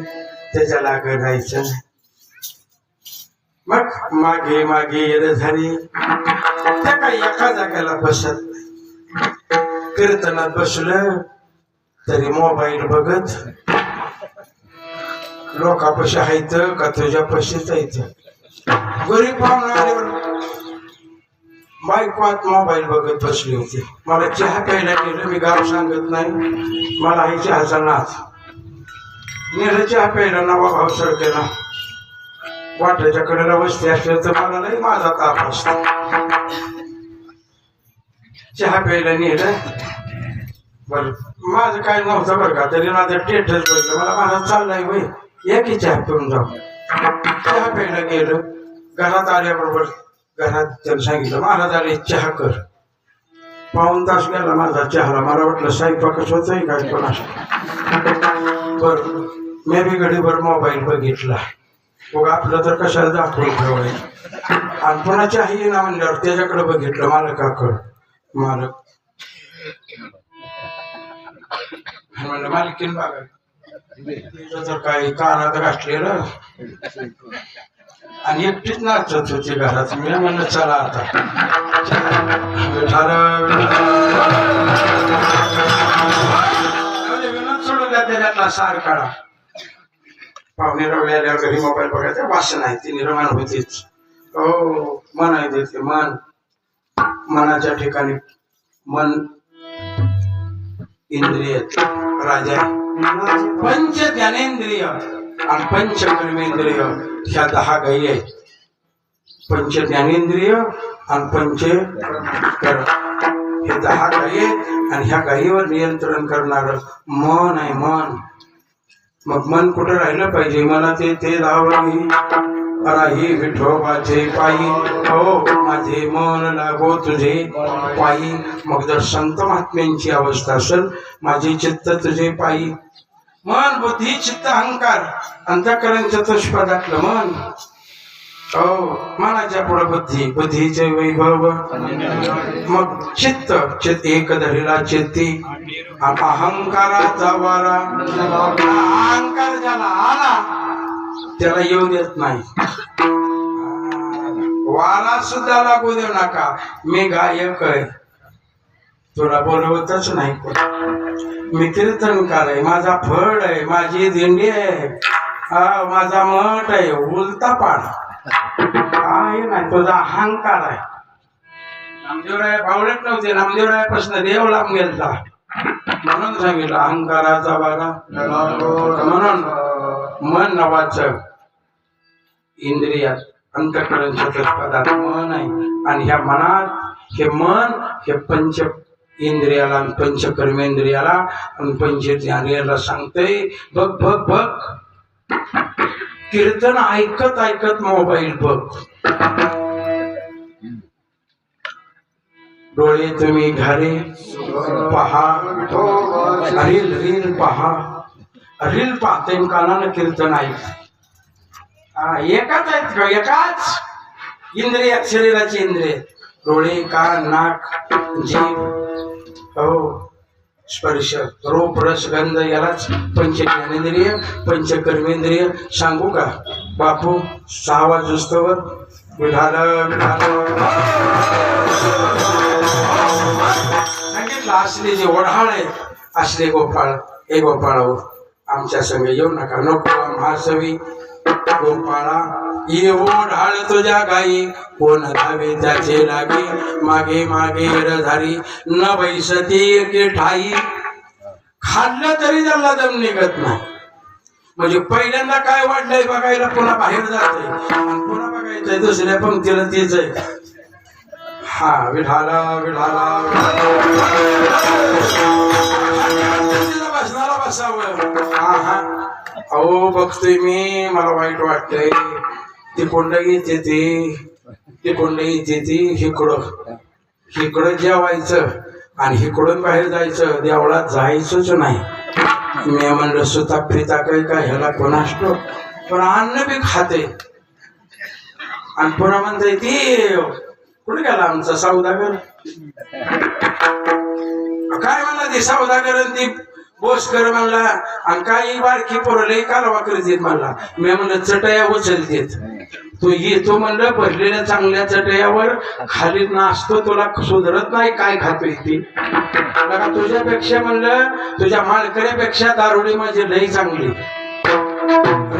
त्याच्या लाग जायचं नाही. मग मागे मागे येर झाली. त्या काही एका जागेला बसत नाही. कीर्तनात बसलं तरी मोबाईल बघत. लोकापाशी हायत का तुझ्या पशीच यायचं. गरीब पाहुणा आल्यावर बायकोत मोबाईल बघत बसली होती. मला चहा प्यायला गेलं. मी गाव सांगत नाही. मला ही चहाचा नाच. नेलं चहा प्यायला नवा भाव सर केला. वाट्याच्या कडेला बसते असलं तर मला नाही माझा ताप असतो. चहा प्यायला नेलं. बर माझं काय नव्हतं बरं का. तरी माझं टेटच बघलं. मला माझा चाललाय वय या की चहा पिऊन जाऊ. चहा प्यायला गेलं. घरात आल्याबरोबर घरात त्यांनी सांगितलं महाराज आले चहा कर. पाऊण तास गेला माझा चहाला. मला वाटलं स्वयंपाकच होतंय काय कोणास. बर मी बी घडीभर मोबाईल बघितला. मग आपलं तर कशाला दाखवून ठेवायचं. आणि पुन्हा चहा ना म्हणल्यावर त्याच्याकडे बघितलं. मालकाकडं. मालक म्हणलं मालकीन बघा तर काही कानात घातलेलं आणि एकटीच नाचत होती घरात. मी म्हणलं चला आता विनोद सोडून त्याच्यातला सार काढा. पाहुणे रवले आल्यावर घरी मोबाईल बघायचं वासना आहे. ती निर्माण होतीच. हो मन आहे देते. मन मनाच्या ठिकाणी मन इंद्रिय राजा. पंच ज्ञानेंद्रिय आणि पंच कर्मेंद्रिय ह्या 10 गायी आहेत. पंच ज्ञानेंद्रिय आणि पंच कर्म हे 10 गायी आहेत. आणि ह्या गायीवर नियंत्रण करणार मन आहे. मन मग मन कुठं राहिलं पाहिजे. मला ते लावणी राही विठोबाचे पायी. हो माझे मन लागो तुझे पायी. मग जर संत महात्म्यांची अवस्था असेल माझे चित्त तुझे पायी. मन बुद्धी चित्त अहंकार अंतःकरण चतुष्पदातलं मन. हो मनाच्या पुढे बुद्धी, बुद्धीचे वैभव. मग चित्त चित्त एक धरीला चित्ती. अहंकाराचा वारा. अहंकार ज्याला आला त्याला येऊ देत नाही. वारा सुद्धा लागू देऊ नका. मी गायक आहे तुला बोलवतच नाही. मी कीर्तनकार आहे. माझा फळ आहे. माझी दिंडी आहे. माझा मठ आहे. उलता पाड आहे नाही. तुझा अहंकार आहे. नामदेवराय बावळत नव्हते. नामदेवरायापासून देव लांब गेलता म्हणून सांगितलं अहंकाराचा वारा. म्हणून मन नावाचं इंद्रियात अंतःकरण चतुष्पदात मन आहे. आणि ह्या मनात हे मन हे पंच इंद्रियाला आणि पंच कर्मेंद्रियाला आणि पंच ज्ञानेंद्रियाला सांगतंय बघ बघ बघ. कीर्तन ऐकत ऐकत मोबाईल बघ. डोळे तुम्ही घाले पहा. रील रील पहा. रील पाहते कानानं कीर्तन ऐक. एकाच आहेत का. एकाच इंद्रियात शरीराची इंद्रिय डोळे कान नाक जीभ हो स्पर्श रूप रस गंध यालाच पंच ज्ञानेंद्रिय पंच कर्मेंद्रिय. सांगू का बापू 6 वाजोस्तवर विठाल सांगितलं. असले जे ओढाळ आहेत असले गोपाळ हे गोपाळ आमच्या संग येऊ नका. नको महासवी गोपाळा येऊ ढाळ तुझ्या गाई कोण धावे त्याचे लागे मागे मागे रधारी न बैसती एके ठाई खाल्लं तरी त्यांना दम निघत नाही म्हणजे पहिल्यांदा काय वाढलंय बघायला पुन्हा बाहेर जाते आणि पुन्हा बघायचंय दुसऱ्या पंक्तीला तीच आहे हा विठाला विठाला बसणारा बसावं हा हा अहो बघतोय मी मला वाईट वाटतंय ती कोंड येते ती कोंड येते ती हिकडं जेवायचं आणि हिकडून बाहेर जायचं देवळात जायचंच नाही मी म्हणलं सुता फिता काय ह्याला कोणाष्टो पण अन्न बी खाते आणि पुन्हा म्हणते ती कुठे गेला आमचा सौदागर काय म्हणला ती सौदागर ती बोसकर म्हणला आणि काही बारकी पोरले कालवा करत म्हणला मी म्हणलं चटया उचलतेत तू येतो म्हणलं भरलेल्या चांगल्या चटयावर खाली नाचतो तुला सुधरत नाही काय खातोय ती तुझ्यापेक्षा म्हणलं तुझ्या मालकऱ्यापेक्षा दारुडी माझी लई चांगली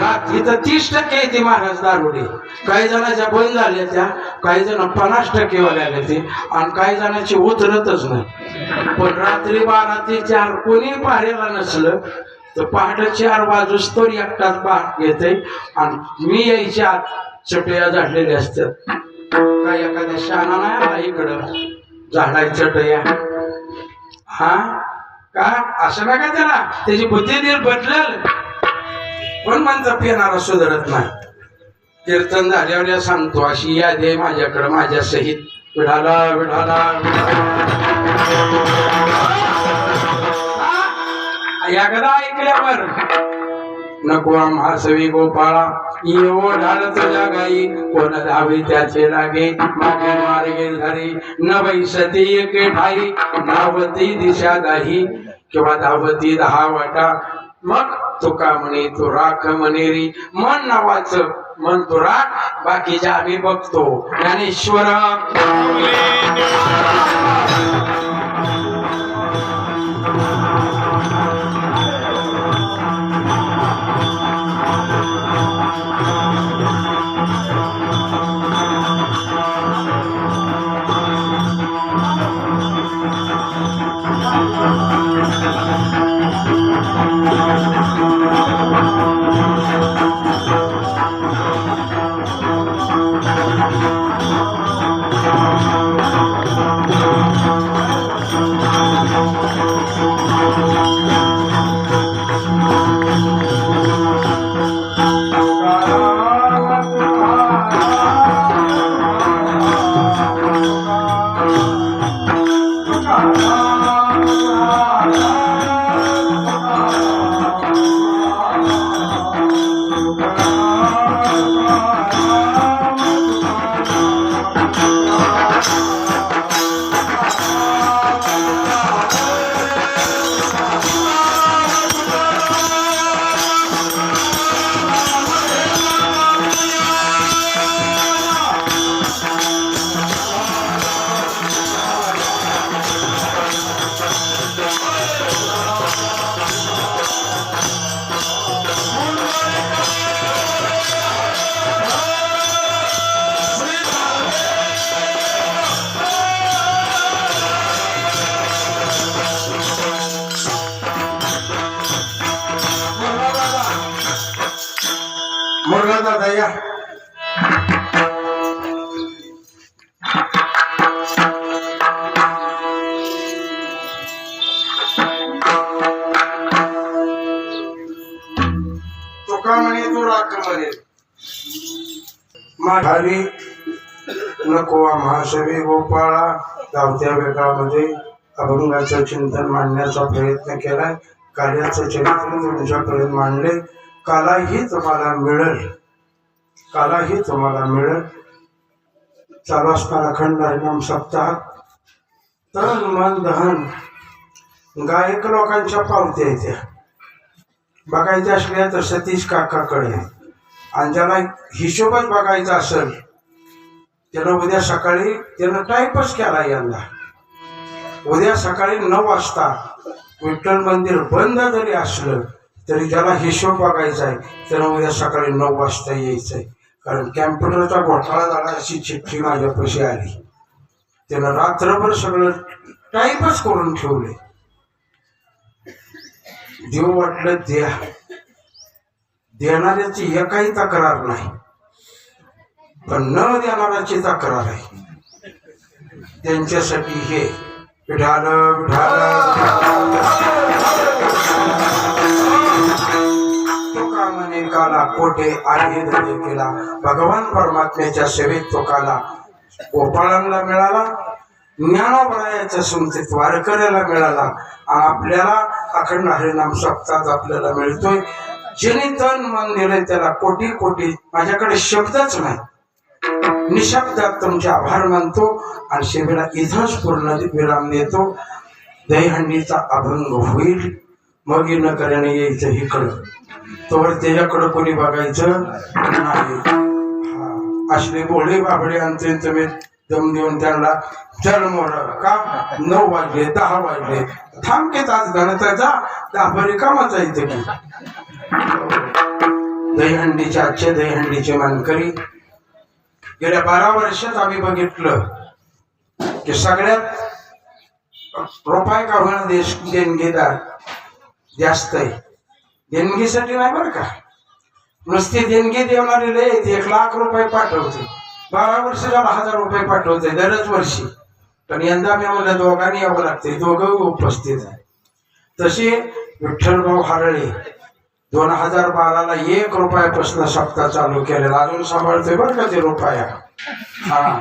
रात्री तर 30% येते महाराज दारुडी काही जणांच्या बंद झाल्या त्या काही जण 50% वाल्या ते आणि काही जणांची उतरतच नाही पण रात्री 12 ते 4 कोणी पाहायला नसलं तर पहाटे 4 वाजूस तर एकटाच पाठ घेते आणि मी यायच्या आत चटया झाडलेल्या असतात काय एखाद्या शाना नाही आला इकडं झाडाय चटया हा का असं नका त्याला त्याची बुद्धी दिल बदलल पण म्हणता पिणारा सुधारत नाही कीर्तन झाल्यावर सांगतो अशी यादी आहे माझ्याकडं माझ्या सहित विढाला विढाला एकदा ऐकल्यावर नको आम्हासवी गोपाळा येऊ ढाल तुझ्या गाई कोण धावे त्याचे लागे मागे मार्गे धरी न बैसती एके ठाई धावती दिशा दाही किंवा धावती 10 वाटा मग तुका म्हणे तू राख मनेरी मन नावाचं मन तू राख बाकीच्या आम्ही बघतो ज्ञानेश्वर मुरगा दादा या तुका म्हणे तू राख म्हणे माघारी नको आम्हासवी गोपाळा धावत्या वेगामध्ये अभंगाचं चिंतन मांडण्याचा प्रयत्न केलाय कार्याचं चरित्र तुमच्यापर्यंत मांडले कालाही तुम्हाला मिळेल चालू असणारा अखंड हरिनाम सप्ताह तन मन दहन गायक लोकांच्या पावत्या येत्या बघायच्या असल्या तर सतीश काकाकडे आणि ज्याला हिशोबच बघायचा असेल त्यानं उद्या सकाळी त्यानं टाईपच केला यंदा उद्या सकाळी 9 वाजता विठ्ठल मंदिर बंद जरी असलं तरी त्याला हिशोब बघायचा आहे. त्यानं उद्या सकाळी 9 वाजता यायचं आहे. कारण कॅम्प्युटरचा घोटाळा झाला अशी चिठ्ठी माझ्यापाशी आली. त्यानं रात्रभर सगळं टाईपच करून ठेवले. देव वाटलं द्या, देणाऱ्याची एकही तक्रार नाही, पण न देणाऱ्याची तक्रार आहे. त्यांच्यासाठी हे विठाल विठाल तुका म्हणे काला कोठे आहे धडे केला. भगवान परमात्म्याच्या सेवेत तो काला गोपाळांना मिळाला, ज्ञानोबरायाच्या सुमतीत वारकऱ्याला मिळाला, आणि आपल्याला अखंड हरिनाम सप्ताहात आपल्याला मिळतोय. ज्याने तन मन दिलंय त्याला कोटी कोटी, माझ्याकडे शब्दच नाही, निशब्दात तुमचे आभार मानतो आणि सेवेला इथंच पूर्ण विराम देतो. दहीहंडीचा अभंग होईल, मग न करणे यायचं इकडं, तोवर त्याच्याकडं कोणी बघायचं नाही. असले बोळे बाबडे आणते तुम्ही दम देऊन त्यांना चल मोर का 9 वाजले 10 वाजले थांबकेत आज गणताचा 10 बरी कामाचा इथे की. दहीहंडीचे आजचे दहीहंडीचे मानकरी गेल्या 12 वर्षात आम्ही बघितलं की सगळ्यात रुपये का होणार देणगीदार जास्त आहे. देणगीसाठी नाही बरं का, नुसती देणगी देणारे लय 1 लाख रुपये पाठवते. 12 वर्ष झाला 1000 रुपये पाठवते दरच वर्षी. पण यंदा मी मला दोघांनी यावं लागते, दोघं उपस्थित आहे. तसे विठ्ठलभाऊ हरळे 2012ला 1 रुपयापासून सप्ताह चालू केलेला, अजून सांभाळतोय बरं का ते रुपया. हा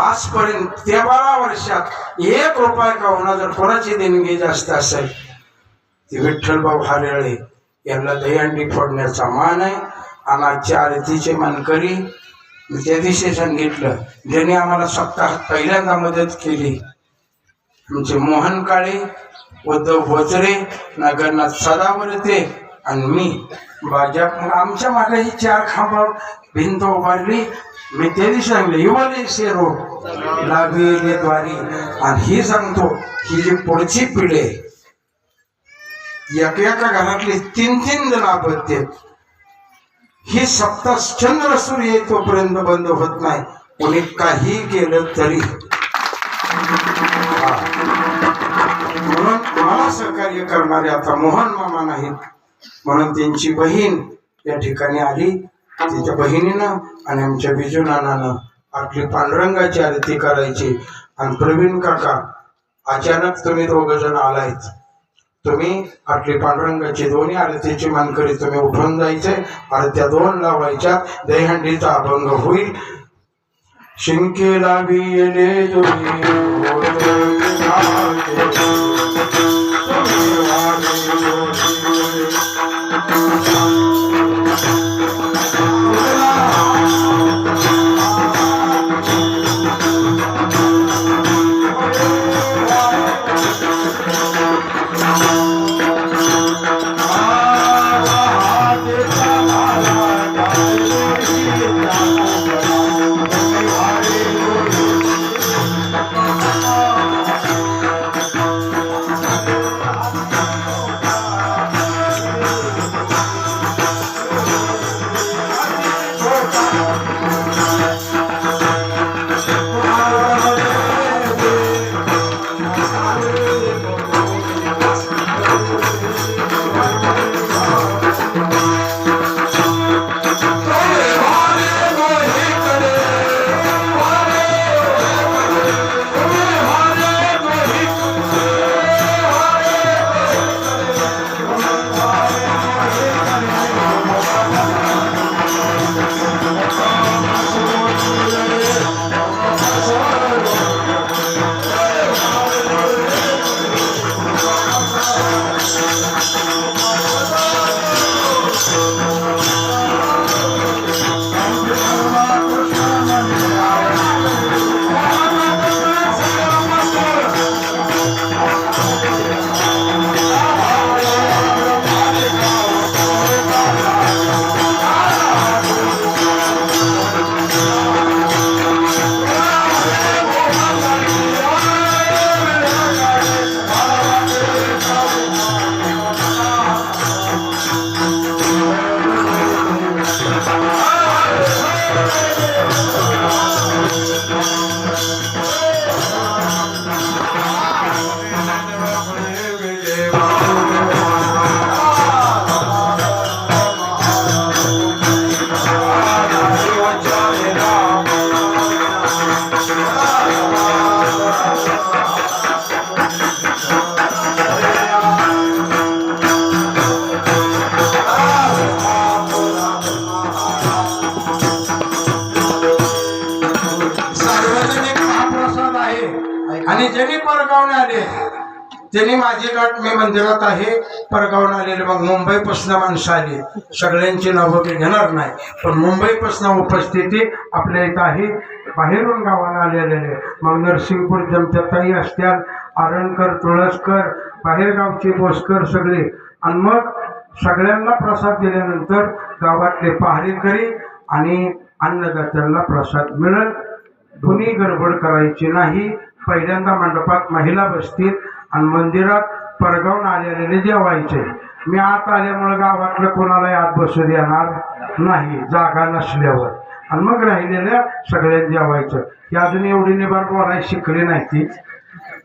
आजपर्यंत त्या 12 वर्षात 1 रुपया का होणार जर कोणाची देणगी जास्त असेल ती विठ्ठलभाऊ हरळे यांना दहीहंडी फोडण्याचा मान आहे. आणि आजच्या आरतीचे मानकरी मी त्या दिवशी सांगितलं, ज्यांनी आम्हाला सप्ताहात पहिल्यांदा मदत केली आमचे मोहन काळे, उद्धव भोजरे, नगरनाथ सदावर्ते आणि मी भाजप. मग आमच्या मागे ही 4 खांबा भिंत उभारली. मी त्या दिवशी सांगले युवले शेरो लाभिले द्वारी. आणि ही सांगतो ही जी पुढची पिढी आहे, एका घरातली 3-3 जण आपत्य, ही सप्ताह चंद्र सूर्य तोपर्यंत बंद होत नाही. कोणी काही केलं तरी. म्हणून मला सहकार्य करणारे आता मोहन मामा नाहीत, म्हणून त्यांची बहीण या ठिकाणी आली. तिच्या बहिणीनं आणि आमच्या बिजू नानानं आपली पांडुरंगाची आरती करायची. आणि प्रवीण काका अचानक तुम्ही 2 जण आलायत, तुम्ही आपली पांडुरंगाची दोन्ही आरतीची मानकरी तुम्ही उठून जायचे, आरत्या 2 लावायच्या, दहीहंडीचा अभंग होईल. शिंकेला बियले आले आणि ज्यांनी परगावून आले त्यांनी माझी गाठ मी मंदिरात आहे परगावून आलेले. मग मुंबईपासून माणसं आली, सगळ्यांची नावं मी घेणार नाही, पण मुंबईपासून उपस्थिती आपल्या इथं आहे. बाहेरून गावाला आलेले मग नरसिंगपूर जमत्याताई असत्याल, आरणकर, तुळसकर, बाहेरगावचे बोसकर सगळे. आणि मग सगळ्यांना प्रसाद दिल्यानंतर गावातले पहारेकरी आणि अन्नदात्यांना प्रसाद मिळेल. कुणी गडबड करायची नाही. पहिल्यांदा मंडपात महिला बसतील आणि मंदिरात परगावून आलेले जेवायचे. मी आत आल्यामुळे गावातलं कोणालाही आत बसू देणार नाही जागा नसल्यावर. आणि मग राहिलेल्या सगळ्यांनी जेवायचं. ही अजून एवढी निभार बोलायला शिकली नाही ती.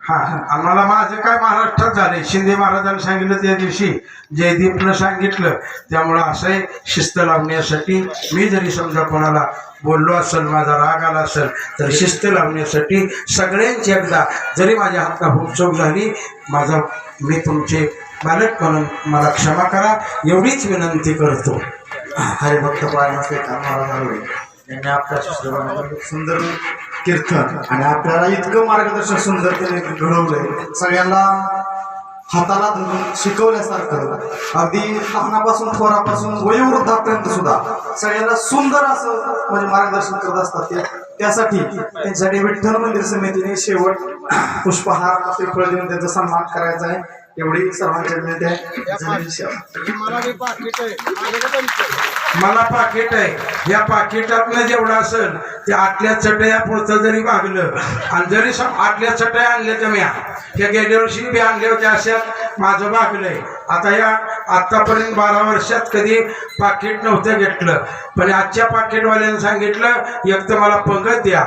आम्हाला माझं काय महाराष्ट्रात झालंय. शिंदे महाराजांनी सांगितलं त्या दिवशी, जयदीपनं सांगितलं. त्यामुळं असं शिस्त लावण्यासाठी मी जरी समजा कोणाला बोललो असेल, माझा राग आला असेल, तर शिस्त लावण्यासाठी सगळ्यांची एकदा जरी माझ्या हातनं चूक झाली, मी तुमचे मालक म्हणून मला क्षमा करा एवढीच विनंती करतो. हरिभक्त पारमार्थ महाराज यांनी आपल्या शिष्यवर्गाला सुंदर कीर्तन आणि आपल्याला इतकं मार्गदर्शन सुंदरतेने घडवलंय, सगळ्यांना हाताला धरून शिकवल्यासारखं. अगदी लहानापासून थोरापासून वयोवृद्धापर्यंत सुद्धा सगळ्यांना सुंदर असं म्हणजे मार्गदर्शन करत असतात. त्यासाठी त्यांच्यासाठी विठ्ठल मंदिर समितीने शेवट पुष्पहार असे फळ देऊन त्यांचा सन्मान करायचा आहे. एवढी सर्वांच्या विनंती आहे. मला पाकिट आहे, या पाकिटातनं जेवढं असेल ते आतल्या चटया पुढचं जरी भागलं आणि जरी आतल्या चटया आणल्या तर म्या त्या गेल्या वर्षी बी आणल्या होत्या अशात माझं भागलंय. आता या आतापर्यंत 12 वर्षात कधी पाकिट नव्हतं घेतलं, पण आजच्या पाकिटवाल्यानं सांगितलं एक तर मला पंगत द्या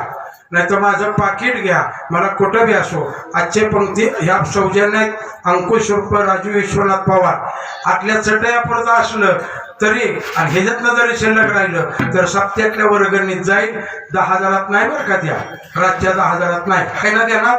नाही तर माझं पाकिट घ्या, मला कुठं बी असो. आजचे पंक्ती ह्या सौजन्य आहेत. अंकुश उर्फ राजू विश्वनाथ पवार. आतल्या चटयापुरतं असलं तरी आणि ह्याच्यातनं जरी शिल्लक राहिलं तर सप्त्यातल्या वर्गणीत जाईल. 10,000 नाही बरं का, त्या रातच्या 10,000 नाही. काय ना देणार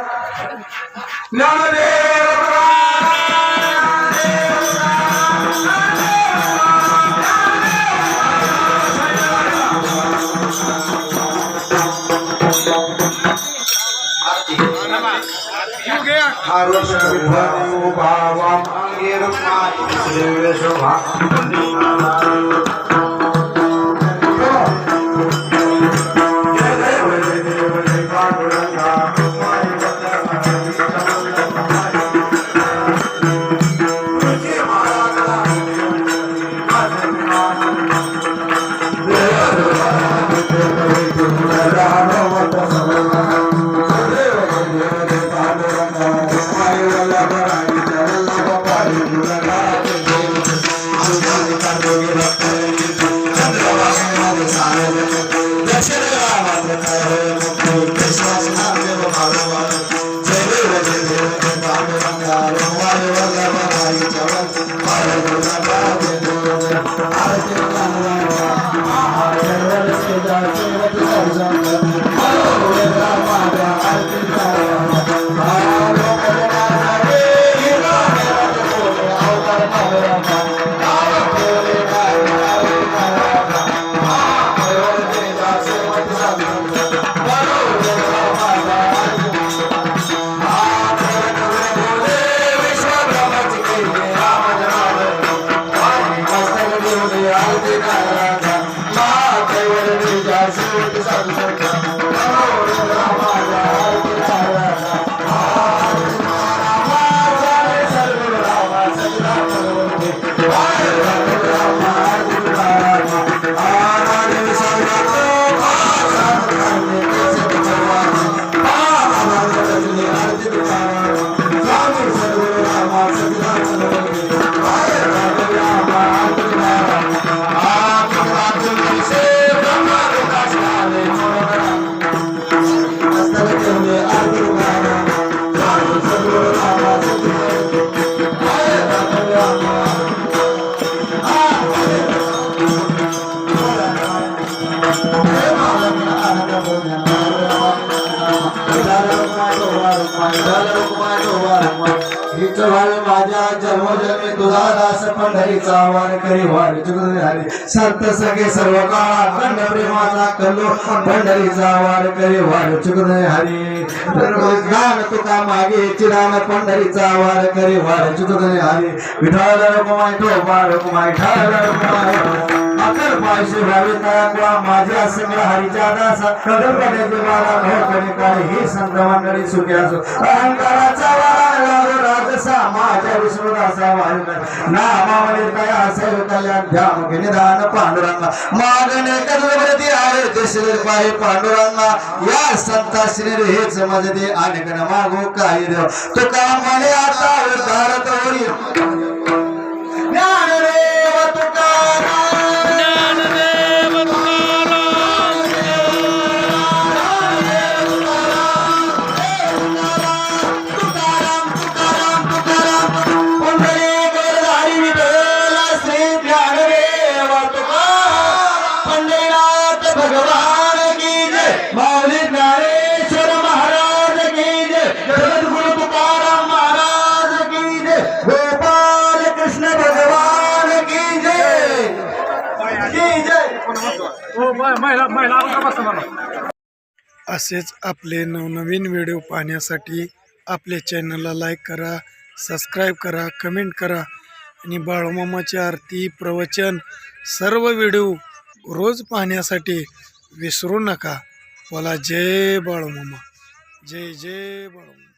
माझ्या माझ्या जन्मोजन्मी तुझा दास पंढरीचा वार करी वार चुकून हरी संत सगळे सर्व काळा खंड प्रेमाचा कल्लो पंढरीचा वार करी वार चुकून हरी गान तुका मागे चिरान पंढरीचा वार करी वार चुकून हरी विठाल रकुमाई ठोपा रकुमाई ठाल रकुमाई अकर पायशी भाविका माझ्या संग हरीच्या दासा कदम कण्याचे बारा भोकणे काय ही संत मंडळी सुखी असो अहंकाराचा वारा लागो राजसा माझ्या विष्णुदासा वायुकर नामावली काय असेल कल्याण ध्यान के निदान पांडुरंगा मागणे कदवरती आहे देशले पाय पांडुरंगा या संता श्री हेच मजदे अनेक न मागो काही देव तुका म्हणे आता उद्धारत होईल ज्ञानदेव तुकाराम भगवान की जय माऊली ज्ञानेश्वर महाराज की जय जगद्गुरु तुकाराम महाराज की जय गोपाल कृष्ण भगवान की जय असेच आपले नवनवीन व्हिडिओ पाहण्यासाठी आपले चॅनलला लाईक करा, सबस्क्राईब करा, कमेंट करा आणि बाळूमामाची आरती प्रवचन सर्व व्हिडिओ रोज पाहण्यासाठी विसरू नका. बोला जय बाळूमामा, जय जय बाळूमामा.